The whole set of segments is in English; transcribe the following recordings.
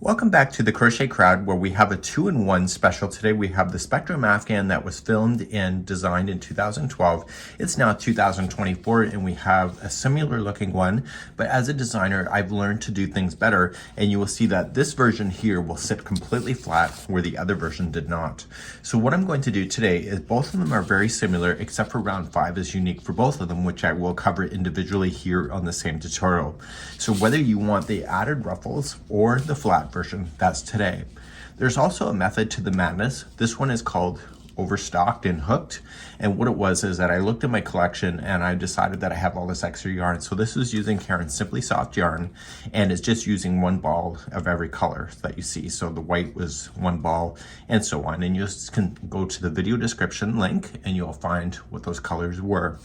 Welcome back to the Crochet Crowd, where we have a 2-in-1 special today. We have the Spectrum Afghan that was filmed and designed in 2012. It's now 2024 and we have a similar looking one, but as a designer I've learned to do things better, and you will see that this version here will sit completely flat where the other version did not. So what I'm going to do today is both of them are very similar, except for round 5 is unique for both of them, which I will cover individually here on the same tutorial. So whether you want the added ruffles or the flat version, that's today. There's also a method to the madness. This one is called Overstocked and Hooked, and what it was is that I looked at my collection and I decided that I have all this extra yarn. So this is using Karen's Simply Soft yarn, and it's just using one ball of every color that you see. So the white was one ball and so on, and you just can go to the video description link and you'll find what those colors were.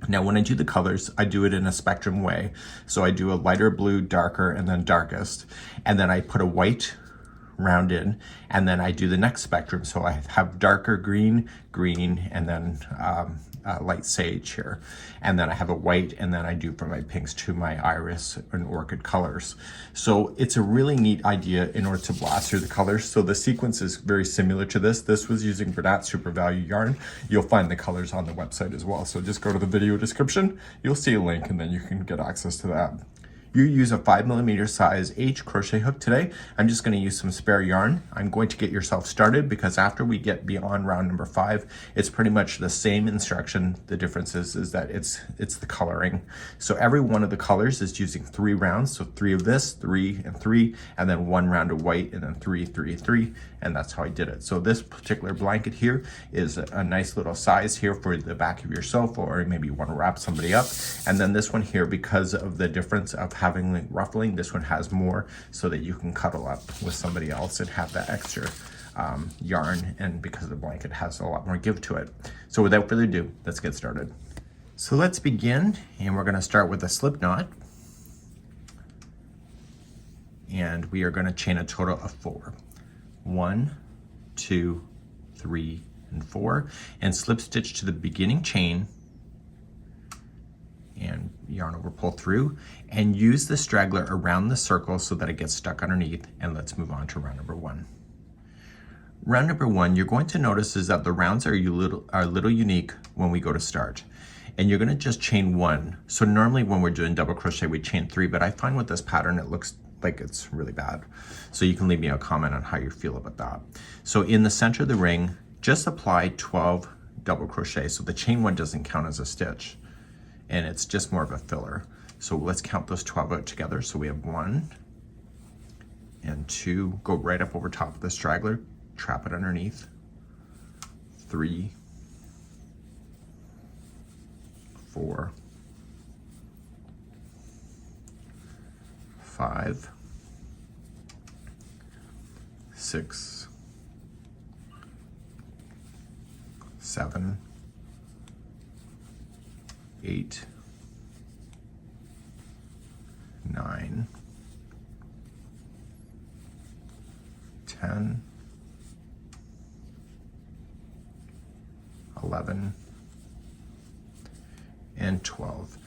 Now, when I do the colors, I do it in a spectrum way. So I do a lighter blue, darker, and then darkest. And then I put a white round in, and then I do the next spectrum. So I have darker green, green, and then light sage here. And then I have a white, and then I do from my pinks to my iris and orchid colors. So it's a really neat idea in order to blast through the colors. So the sequence is very similar to this. This was using Bernat Super Value yarn. You'll find the colors on the website as well. So just go to the video description, you'll see a link, and then you can get access to that. You use a 5mm size H crochet hook today. I'm just going to use some spare yarn. I'm going to get yourself started because after we get beyond round number 5, it's pretty much the same instruction. The difference is that it's the coloring. So every one of the colors is using 3 rounds. So 3 of this, 3 and 3, and then 1 round of white, and then 3, 3, 3, and that's how I did it. So this particular blanket here is a nice little size here for the back of your sofa, or maybe you want to wrap somebody up. And then this one here, because of the difference of having like ruffling, this one has more so that you can cuddle up with somebody else and have that extra yarn, and because the blanket has a lot more give to it. So without further ado, let's get started. So let's begin, and we're going to start with a slip knot, and we are going to chain a total of 4. 1, 2, 3, and 4, and slip stitch to the beginning chain and yarn over, pull through, and use the straggler around the circle so that it gets stuck underneath. And let's move on to round number 1. Round number 1, you're going to notice is that the rounds are a little unique when we go to start, and you're going to just chain 1. So normally when we're doing double crochet we chain 3, but I find with this pattern it looks like it's really bad. So you can leave me a comment on how you feel about that. So in the center of the ring, just apply 12 double crochet. So the chain 1 doesn't count as a stitch, and it's just more of a filler. So let's count those 12 out together. So we have 1 and 2, go right up over top of the straggler, trap it underneath, 3, 4, 5, 6, 7, 8, 9, 10, 11, and 12.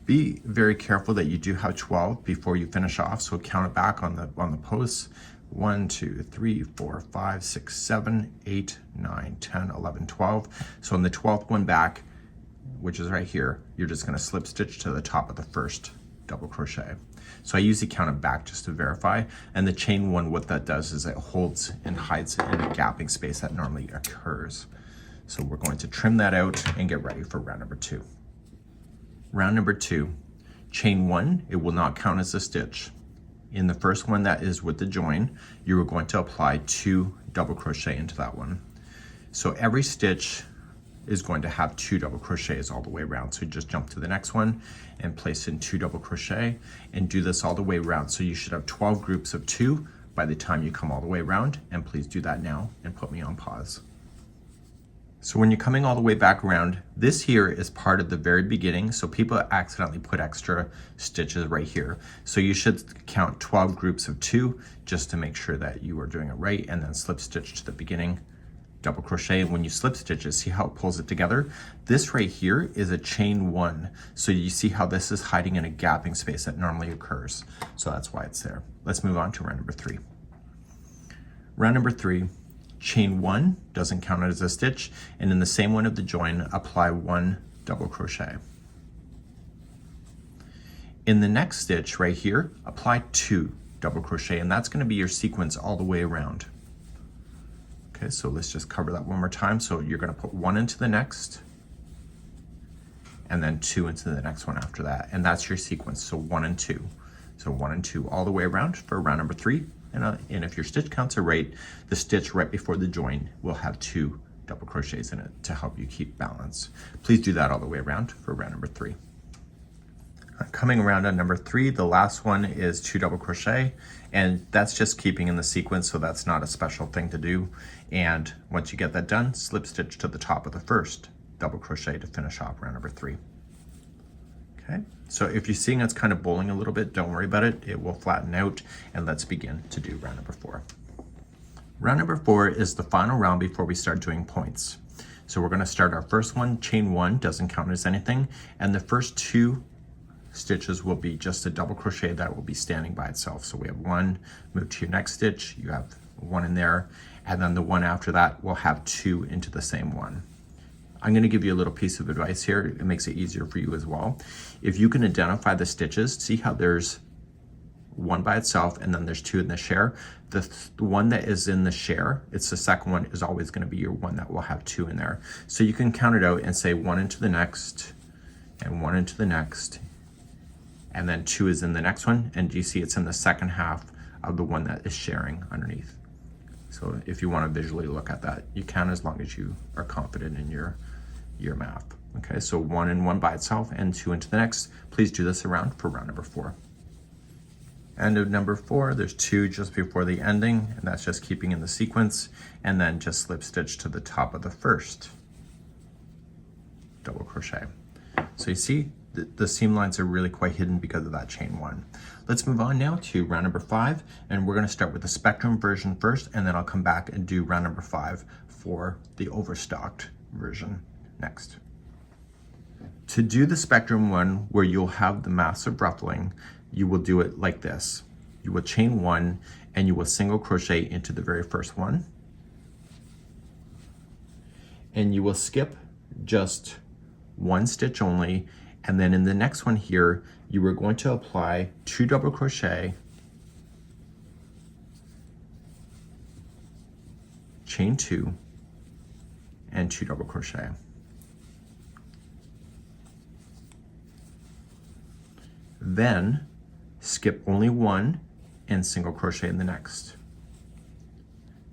Be very careful that you do have 12 before you finish off, so count it back on the posts. 1, 2, 3, 4, 5, 6, 7, 8, 9, 10, 11, 12. So on the 12th one back, which is right here, you're just going to slip stitch to the top of the first double crochet. So I usually count it back just to verify, and the chain 1, what that does is it holds and hides in a gapping space that normally occurs. So we're going to trim that out and get ready for round number 2. Round number 2, chain 1, it will not count as a stitch. In the first one that is with the join, you are going to apply 2 double crochet into that one. So every stitch is going to have 2 double crochets all the way around. So you just jump to the next one and place in 2 double crochet and do this all the way around. So you should have 12 groups of 2 by the time you come all the way around, and please do that now and put me on pause. So when you're coming all the way back around, this here is part of the very beginning. So people accidentally put extra stitches right here. So you should count 12 groups of 2 just to make sure that you are doing it right, and then slip stitch to the beginning double crochet, and when you slip stitch it, see how it pulls it together? This right here is a chain one. So you see how this is hiding in a gapping space that normally occurs. So that's why it's there. Let's move on to round number 3. Round number 3, chain one, doesn't count as a stitch, and in the same one of the join, apply 1 double crochet. In the next stitch right here, apply 2 double crochet, and that's going to be your sequence all the way around. Okay, so let's just cover that one more time. So you're going to put 1 into the next, and then 2 into the next one after that, and that's your sequence. So 1 and 2. So 1 and 2 all the way around for round number 3. And if your stitch counts are right, the stitch right before the join will have 2 double crochets in it to help you keep balance. Please do that all the way around for round number 3. Coming around on number 3, the last one is 2 double crochet, and that's just keeping in the sequence, so that's not a special thing to do. And once you get that done, slip stitch to the top of the first double crochet to finish off round number 3. Okay, so if you're seeing it's kind of bowling a little bit, don't worry about it. It will flatten out, and let's begin to do round number 4. Round number 4 is the final round before we start doing points. So we're going to start our first one, chain 1, doesn't count as anything, and the first 2 stitches will be just a double crochet that will be standing by itself. So we have 1, move to your next stitch, you have 1 in there, and then the one after that will have 2 into the same one. I'm going to give you a little piece of advice here. It makes it easier for you as well. If you can identify the stitches, see how there's 1 by itself and then there's 2 in the share. The one that is in the share, it's the second one, is always going to be your one that will have 2 in there. So you can count it out and say 1 into the next and 1 into the next, and then 2 is in the next one, and you see it's in the second half of the one that is sharing underneath. So if you want to visually look at that, you can, as long as you are confident in your math. Okay, so 1 and 1 by itself and 2 into the next. Please do this around for round number 4. End of number 4, there's 2 just before the ending, and that's just keeping in the sequence, and then just slip stitch to the top of the first double crochet. So you see the seam lines are really quite hidden because of that chain 1. Let's move on now to round number 5, and we're going to start with the Spectrum version first, and then I'll come back and do round number 5 for the Overstocked version next. To do the Spectrum one, where you'll have the massive ruffling, you will do it like this. You will chain 1 and you will single crochet into the very first one, and you will skip just 1 stitch only, and then in the next one here you are going to apply 2 double crochet, chain 2, and 2 double crochet. Then skip only 1 and single crochet in the next.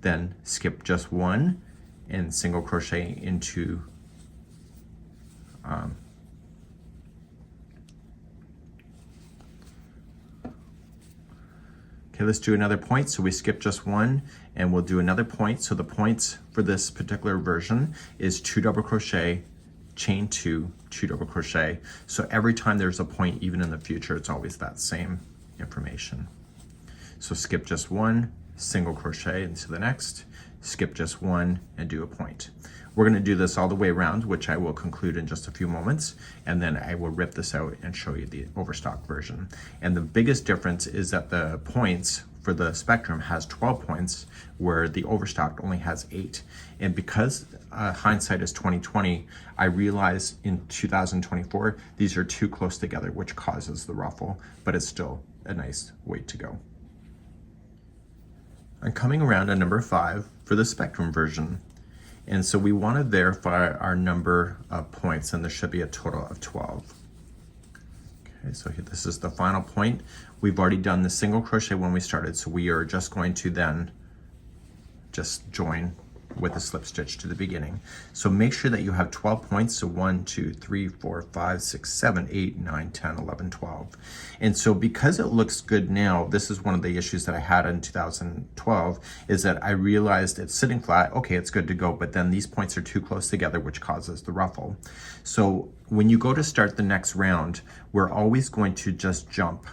Then skip just 1 and single crochet into okay, let's do another point. So we skip just 1 and we'll do another point. So the points for this particular version is 2 double crochet, chain 2, 2 double crochet. So every time there's a point, even in the future, it's always that same information. So skip just 1, single crochet into the next, skip just 1 and do a point. We're going to do this all the way around, which I will conclude in just a few moments, and then I will rip this out and show you the Overstock version. And the biggest difference is that the points for the Spectrum has 12 points, where the Overstocked only has 8. And because hindsight is 2020, I realized in 2024 these are too close together, which causes the ruffle, but it's still a nice way to go. I'm coming around on number 5 for the Spectrum version. And so we want to verify our number of points, and there should be a total of 12. Okay, so here, this is the final point. We've already done the single crochet when we started, so we are just going to then just join with a slip stitch to the beginning. So make sure that you have 12 points. So 1, 2, 3, 4, 5, 6, 7, 8, 9, 10, 11, 12. And so because it looks good now, this is one of the issues that I had in 2012, is that I realized it's sitting flat, okay, it's good to go, but then these points are too close together, which causes the ruffle. So when you go to start the next round, we're always going to just jump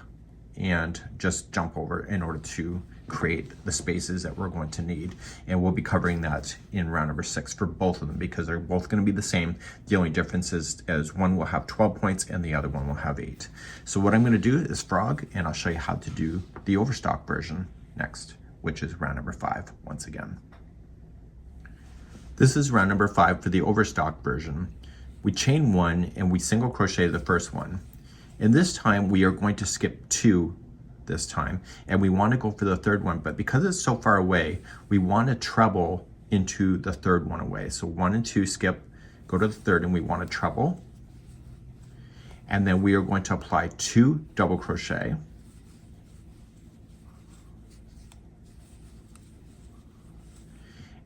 and just jump over in order to create the spaces that we're going to need. And we'll be covering that in round number 6 for both of them because they're both going to be the same. The only difference is one will have 12 points and the other one will have 8. So what I'm going to do is frog, and I'll show you how to do the Overstocked version next, which is round number 5 once again. This is round number 5 for the Overstocked version. We chain 1 and we single crochet the first one. And this time we are going to skip 2 this time, and we want to go for the third one, but because it's so far away, we want to treble into the third one away. So 1 and 2 skip, go to the third, and we want to treble. And then we are going to apply 2 double crochet.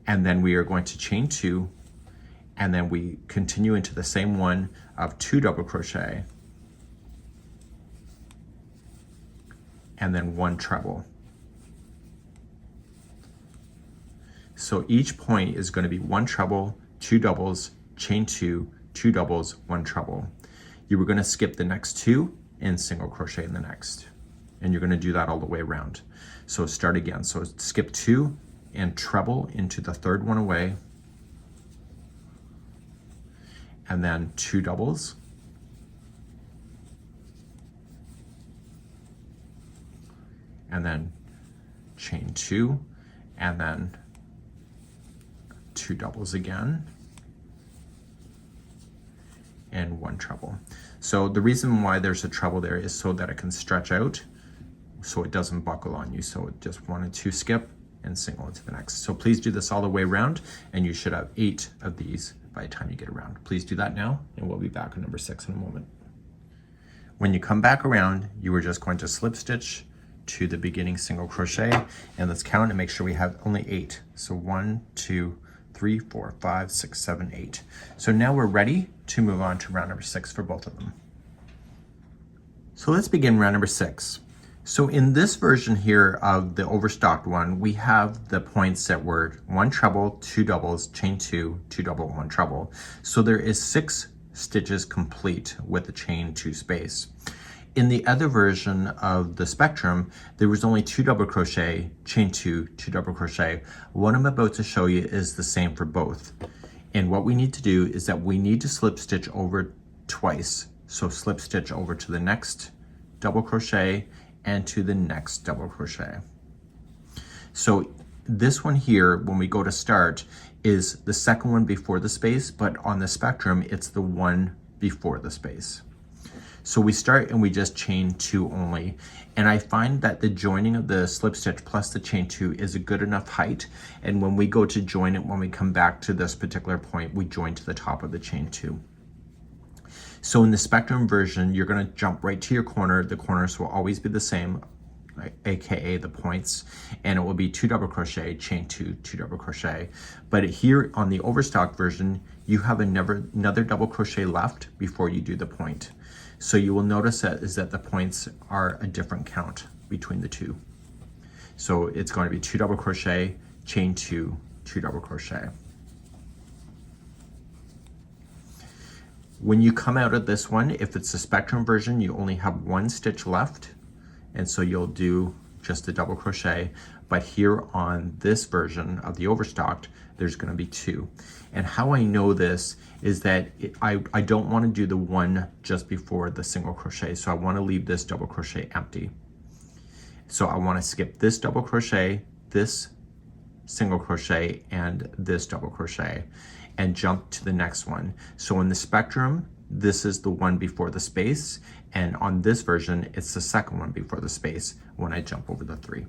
And then we are going to chain 2, and then we continue into the same one of 2 double crochet, and then 1 treble. So each point is going to be 1 treble, 2 doubles, chain 2, 2 doubles, 1 treble. You were going to skip the next 2 and single crochet in the next. And you're going to do that all the way around. So start again. So skip 2 and treble into the third one away, and then 2 doubles, and then chain 2, and then 2 doubles again, and 1 treble. So the reason why there's a treble there is so that it can stretch out so it doesn't buckle on you. So it just 1 and 2 skip and single into the next. So please do this all the way around, and you should have 8 of these by the time you get around. Please do that now, and we'll be back on number 6 in a moment. When you come back around, you are just going to slip stitch to the beginning single crochet, and let's count and make sure we have only 8. So 1, 2, 3, 4, 5, 6, 7, 8. So now we're ready to move on to round number 6 for both of them. So let's begin round number 6. So in this version here of the Overstocked one, we have the points that were 1 treble, 2 doubles, chain 2, 2 double, 1 treble. So there is 6 stitches complete with the chain 2 space. In the other version of the Spectrum, there was only 2 double crochet, chain 2, 2 double crochet. What I'm about to show you is the same for both. And what we need to do is that we need to slip stitch over twice. So slip stitch over to the next double crochet and to the next double crochet. So this one here, when we go to start, is the second one before the space, but on the Spectrum, it's the one before the space. So we start and we just chain 2 only. And I find that the joining of the slip stitch plus the chain 2 is a good enough height. And when we go to join it, when we come back to this particular point, we join to the top of the chain 2. So in the Spectrum version, you're going to jump right to your corner. The corners will always be the same, aka the points, and it will be 2 double crochet, chain 2, 2 double crochet. But here on the Overstocked version, you have another double crochet left before you do the point. So you will notice that the points are a different count between the two. So it's going to be 2 double crochet, chain 2, 2 double crochet. When you come out of this one, if it's the Spectrum version, you only have 1 stitch left, and so you'll do just the double crochet. But here on this version of the Overstocked, there's going to be 2. And how I know this is that I don't want to do the one just before the single crochet, so I want to leave this double crochet empty. So I want to skip this double crochet, this single crochet, and this double crochet, and jump to the next one. So in the Spectrum, this is the one before the space, and on this version, it's the second one before the space when I jump over the 3.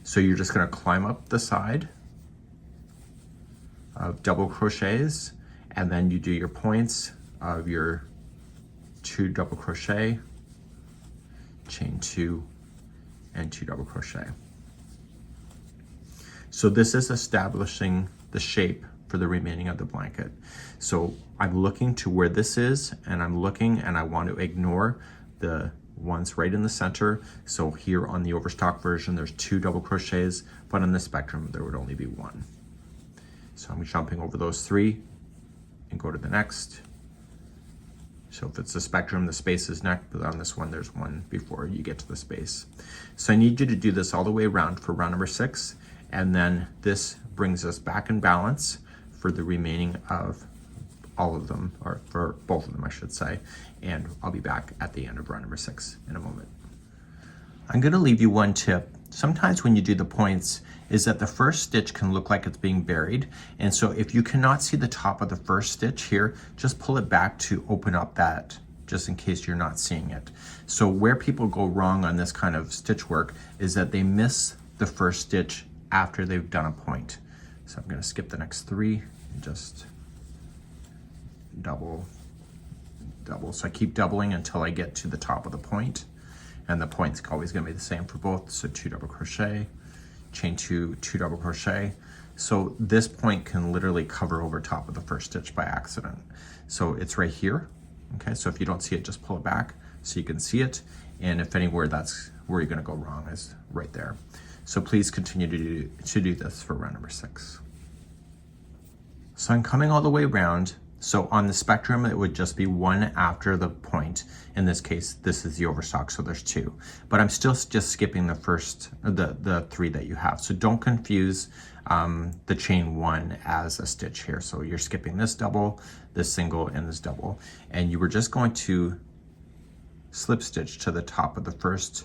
So you're just going to climb up the side of double crochets, and then you do your points of your 2 double crochet, chain 2, and 2 double crochet. So this is establishing the shape for the remaining of the blanket. So I'm looking to where this is, and I'm looking, and I want to ignore the ones right in the center. So here on the Overstocked version, there's 2 double crochets, but on the Spectrum, there would only be 1. So I'm jumping over those 3 and go to the next, So if it's the spectrum, the space is next, but on this one, there's one before you get to the space. So I need you to do this all the way around for round number 6, and then this brings us back in balance for the remaining of all of them, or for both of them, I should say. And I'll be back at the end of round number 6 in a moment. I'm gonna leave you one tip. Sometimes when you do the points, is that the first stitch can look like it's being buried. And so if you cannot see the top of the first stitch here, just pull it back to open up that, just in case you're not seeing it. So where people go wrong on this kind of stitch work is that they miss the first stitch after they've done a point. So I'm gonna skip the next 3 and just double. So I keep doubling until I get to the top of the point. And the point's always gonna be the same for both. So 2 double crochet, chain 2, 2 double crochet. So this point can literally cover over top of the first stitch by accident. So it's right here. Okay, so if you don't see it, just pull it back so you can see it. And if anywhere, that's where you're gonna go wrong, is right there. So please continue to do this for round number 6. So I'm coming all the way around. So on the spectrum, it would just be 1 after the point. In this case, this is the overstock, so there's 2. But I'm still just skipping the first, the 3 that you have. So don't confuse the chain 1 as a stitch here. So you're skipping this double, this single, and this double. And you were just going to slip stitch to the top of the first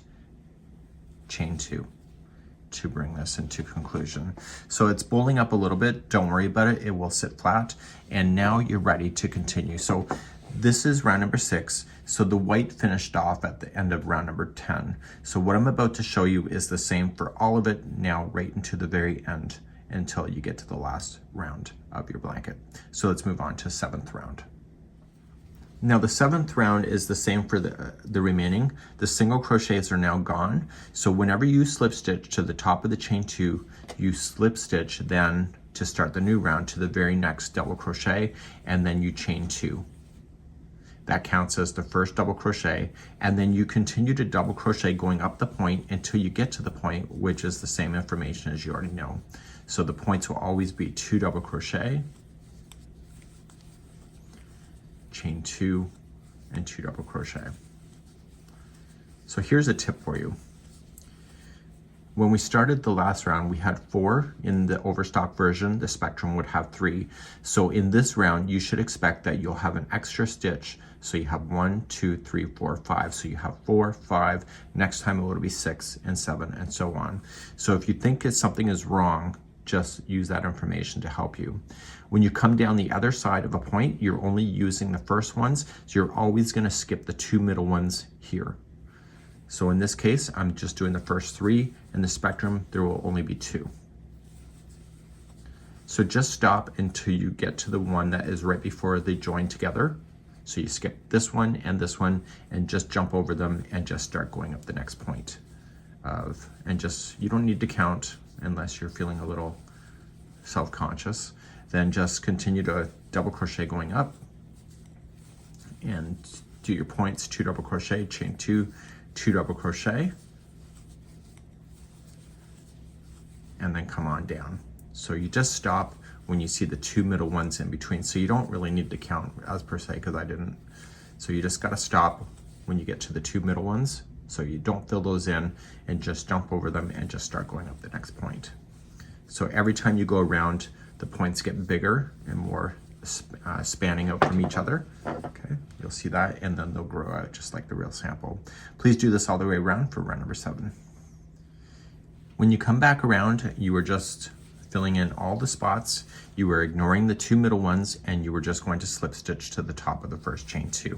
chain 2 to bring this into conclusion. So it's bowling up a little bit, don't worry about it, it will sit flat. And now you're ready to continue. So this is round number 6. So the white finished off at the end of round number 10. So what I'm about to show you is the same for all of it now right into the very end until you get to the last round of your blanket. So let's move on to 7th round. Now the 7th round is the same for the remaining. The single crochets are now gone. So whenever you slip stitch to the top of the chain 2, you slip stitch then to start the new round to the very next double crochet, and then you chain 2. That counts as the first double crochet, and then you continue to double crochet going up the point until you get to the point, which is the same information as you already know. So the points will always be 2 double crochet, chain 2, and 2 double crochet. So here's a tip for you. When we started the last round, we had 4 in the overstock version. The spectrum would have 3. So in this round, you should expect that you'll have an extra stitch. So you have 1, 2, 3, 4, 5. So you have 4, 5. Next time it will be 6 and 7 and so on. So if you think something is wrong, just use that information to help you. When you come down the other side of a point, you're only using the first ones. So you're always gonna skip the 2 middle ones here. So in this case, I'm just doing the first 3. In the spectrum, there will only be 2. So just stop until you get to the one that is right before they join together. So you skip this one, and just jump over them and just start going up the next point. You don't need to count unless you're feeling a little self-conscious. Then just continue to double crochet going up and do your points, 2 double crochet, chain 2, 2 double crochet, and then come on down. So you just stop when you see the 2 middle ones in between. So you don't really need to count as per se, because I didn't. So you just gotta stop when you get to the 2 middle ones. So you don't fill those in and just jump over them and just start going up the next point. So every time you go around, the points get bigger and more spanning out from each other. Okay, you'll see that, and then they'll grow out just like the real sample. Please do this all the way around for round number 7. When you come back around, you were just filling in all the spots, you were ignoring the 2 middle ones, and you were just going to slip stitch to the top of the first chain 2.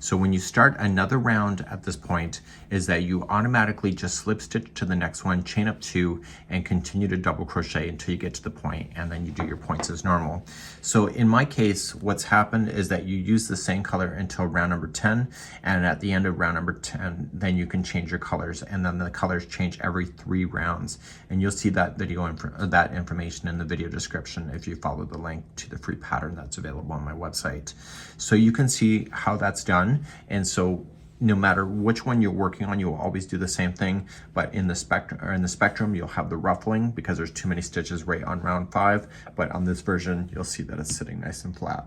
So when you start another round at this point, is that you automatically just slip stitch to the next one, chain up 2, and continue to double crochet until you get to the point, and then you do your points as normal. So in my case, what's happened is that you use the same color until round number 10, and at the end of round number 10, then you can change your colors, and then the colors change every 3 rounds. And you'll see that that information in the video description if you follow the link to the free pattern that's available on my website. So you can see how that's done. And so no matter which one you're working on, you'll always do the same thing, but in the spectrum you'll have the ruffling because there's too many stitches right on round 5, but on this version you'll see that it's sitting nice and flat.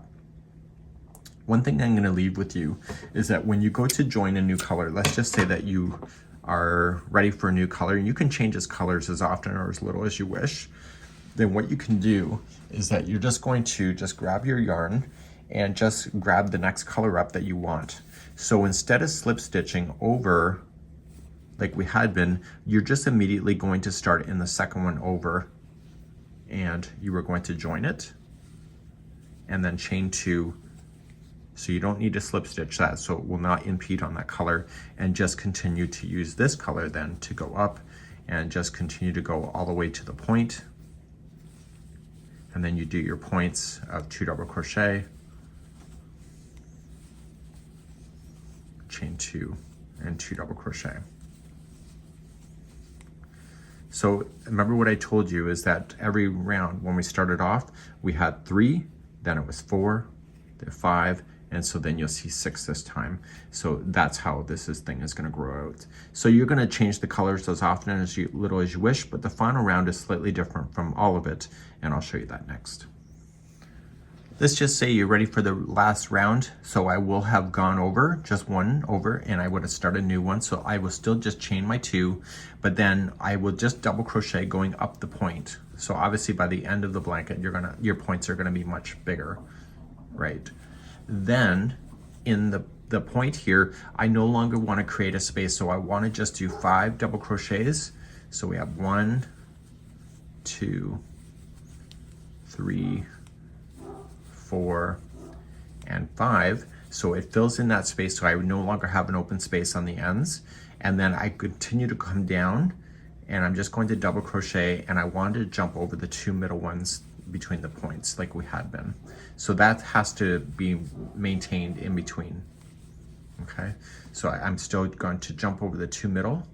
One thing I'm going to leave with you is that when you go to join a new color, let's just say that you are ready for a new color, and you can change its colors as often or as little as you wish. Then what you can do is that you're just going to just grab your yarn and just grab the next color up that you want. So instead of slip stitching over like we had been, you're just immediately going to start in the second one over, and you are going to join it and then chain 2. So you don't need to slip stitch that, so it will not impede on that color, and just continue to use this color then to go up, and just continue to go all the way to the point. And then you do your points of 2 double crochet, chain 2 and 2 double crochet. So remember what I told you is that every round when we started off, we had 3, then it was 4, then 5, and so then you'll see 6 this time. So that's how thing is going to grow out. So you're going to change the colors as often as little as you wish, but the final round is slightly different from all of it, and I'll show you that next. Let's just say you're ready for the last round. So I will have gone over, just one over, and I would have started a new one. So I will still just chain my 2, but then I will just double crochet going up the point. So obviously by the end of the blanket, your points are gonna be much bigger, right? Then in the point here, I no longer wanna create a space. So I wanna just do 5 double crochets. So we have 1, 2, 3, 4, and 5. So it fills in that space, so I would no longer have an open space on the ends. And then I continue to come down, and I'm just going to double crochet, and I wanted to jump over the 2 middle ones between the points like we had been. So that has to be maintained in between. Okay, so I'm still going to jump over the 2 middle.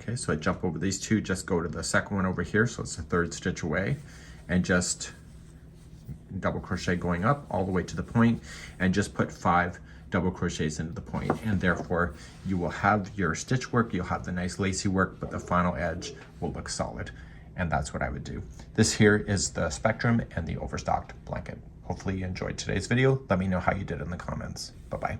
Okay, so I jump over these 2, just go to the second one over here, so it's the 3rd stitch away, and just double crochet going up all the way to the point, and just put 5 double crochets into the point, and therefore you will have your stitch work, you'll have the nice lacy work, but the final edge will look solid. And that's what I would do. This here is the Spectrum and the Overstocked blanket. Hopefully you enjoyed today's video. Let me know how you did in the comments. Bye-bye.